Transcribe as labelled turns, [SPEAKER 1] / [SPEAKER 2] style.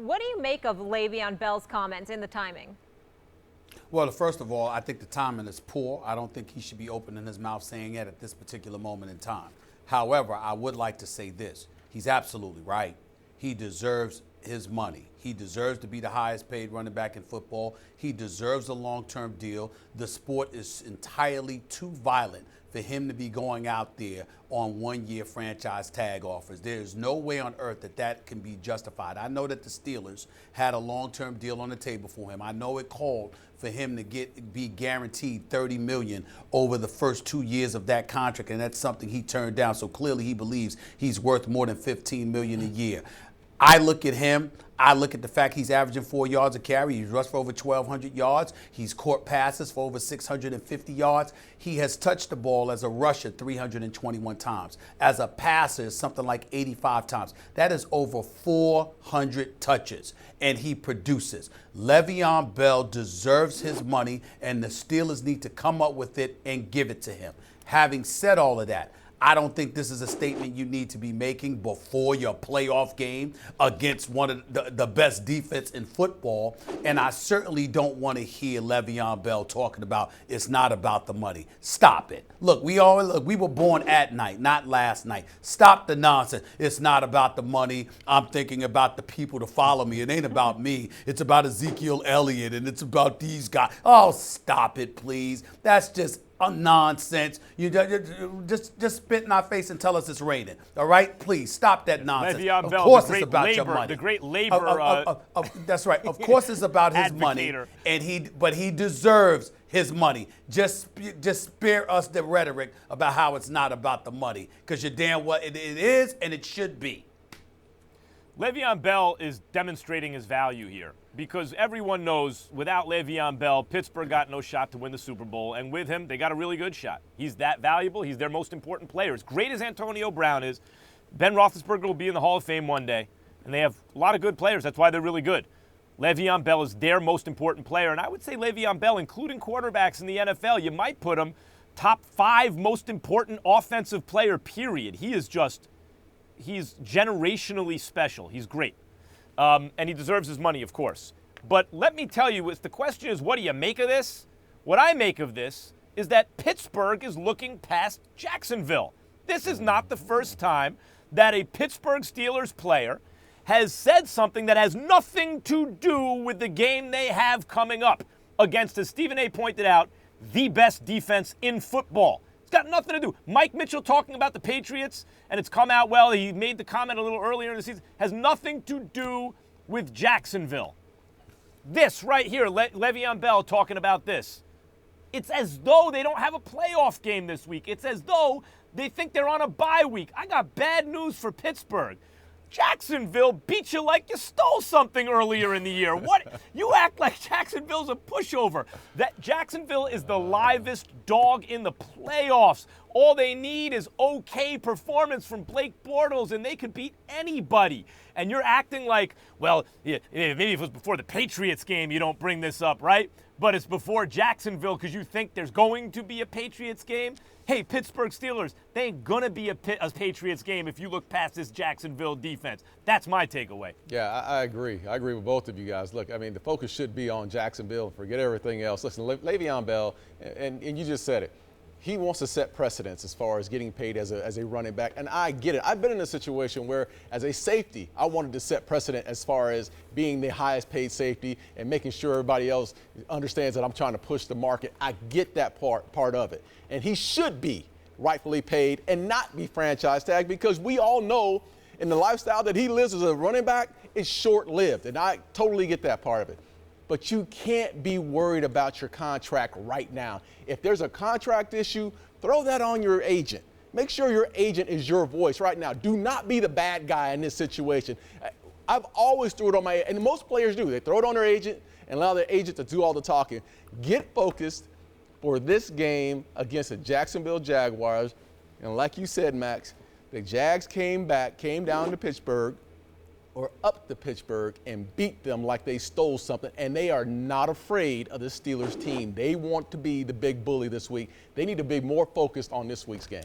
[SPEAKER 1] What do you make of Le'Veon Bell's comments in the timing?
[SPEAKER 2] Well, first of all, I think the timing is poor. I don't think he should be opening his mouth saying it at this particular moment in time. However, I would like to say this. He's absolutely right. He deserves his money. He deserves to be the highest paid running back in football. He deserves a long-term deal. The sport is entirely too violent for him to be going out there on one-year franchise tag offers. There is no way on earth that that can be justified. I know that the Steelers had a long-term deal on the table for him. I know it called for him to be guaranteed $30 million over the first 2 years of that contract, and that's something he turned down. So clearly he believes he's worth more than $15 million a year. I look at him. I look at the fact he's averaging 4 yards a carry. He's rushed for over 1,200 yards. He's caught passes for over 650 yards. He has touched the ball as a rusher 321 times. As a passer, something like 85 times. That is over 400 touches, and he produces. Le'Veon Bell deserves his money, and the Steelers need to come up with it and give it to him. Having said all of that, I don't think this is a statement you need to be making before your playoff game against one of the best defense in football. And I certainly don't want to hear Le'Veon Bell talking about it's not about the money. Stop it. Look, we were born at night, not last night. Stop the nonsense. It's not about the money. I'm thinking about the people to follow me. It ain't about me. It's about Ezekiel Elliott, and it's about these guys. Oh, stop it, please. That's just nonsense. You just spit in our face and tell us it's raining. All right, please stop that nonsense.
[SPEAKER 3] Le'Veon Bell,
[SPEAKER 2] of course, it's about your money.
[SPEAKER 3] The great labor.
[SPEAKER 2] That's right. Of course, it's about his money, and but he deserves his money. Just spare us the rhetoric about how it's not about the money, because you're damn well it is, and it should be.
[SPEAKER 3] Le'Veon Bell is demonstrating his value here because everyone knows without Le'Veon Bell, Pittsburgh got no shot to win the Super Bowl, and with him, they got a really good shot. He's that valuable. He's their most important player. As great as Antonio Brown is, Ben Roethlisberger will be in the Hall of Fame one day, and they have a lot of good players. That's why they're really good. Le'Veon Bell is their most important player, and I would say Le'Veon Bell, including quarterbacks in the NFL, you might put him top 5 most important offensive player, period. He's generationally special. He's great. And he deserves his money, of course. But let me tell you, if the question is, what do you make of this? What I make of this is that Pittsburgh is looking past Jacksonville. This is not the first time that a Pittsburgh Steelers player has said something that has nothing to do with the game they have coming up against, as Stephen A. pointed out, the best defense in football. It's got nothing to do. Mike Mitchell talking about the Patriots, and it's come out well. He made the comment a little earlier in the season. Has nothing to do with Jacksonville. This right here, Le'Veon Bell talking about this. It's as though they don't have a playoff game this week. It's as though they think they're on a bye week. I got bad news for Pittsburgh. Jacksonville beat you like you stole something earlier in the year. What? You act like Jacksonville's a pushover. That Jacksonville is the livest dog in the playoffs. All they need is okay performance from Blake Bortles, and they could beat anybody. And you're acting like, well, maybe if it was before the Patriots game, you don't bring this up, right? But it's before Jacksonville because you think there's going to be a Patriots game. Hey, Pittsburgh Steelers, they ain't going to be a Patriots game if you look past this Jacksonville defense. That's my takeaway.
[SPEAKER 4] Yeah, I agree. I agree with both of you guys. Look, I mean, the focus should be on Jacksonville. Forget everything else. Listen, Le'Veon Bell, and you just said it, he wants to set precedents as far as getting paid as a running back, and I get it. I've been in a situation where, as a safety, I wanted to set precedent as far as being the highest paid safety and making sure everybody else understands that I'm trying to push the market. I get that part of it, and he should be rightfully paid and not be franchise tagged because we all know in the lifestyle that he lives as a running back is short-lived, and I totally get that part of it. But you can't be worried about your contract right now. If there's a contract issue, throw that on your agent. Make sure your agent is your voice right now. Do not be the bad guy in this situation. I've always threw it on my, and most players do. They throw it on their agent and allow their agent to do all the talking. Get focused for this game against the Jacksonville Jaguars. And like you said, Max, the Jags came down to Pittsburgh, or up to Pittsburgh and beat them like they stole something, and they are not afraid of the Steelers team. They want to be the big bully this week. They need to be more focused on this week's game.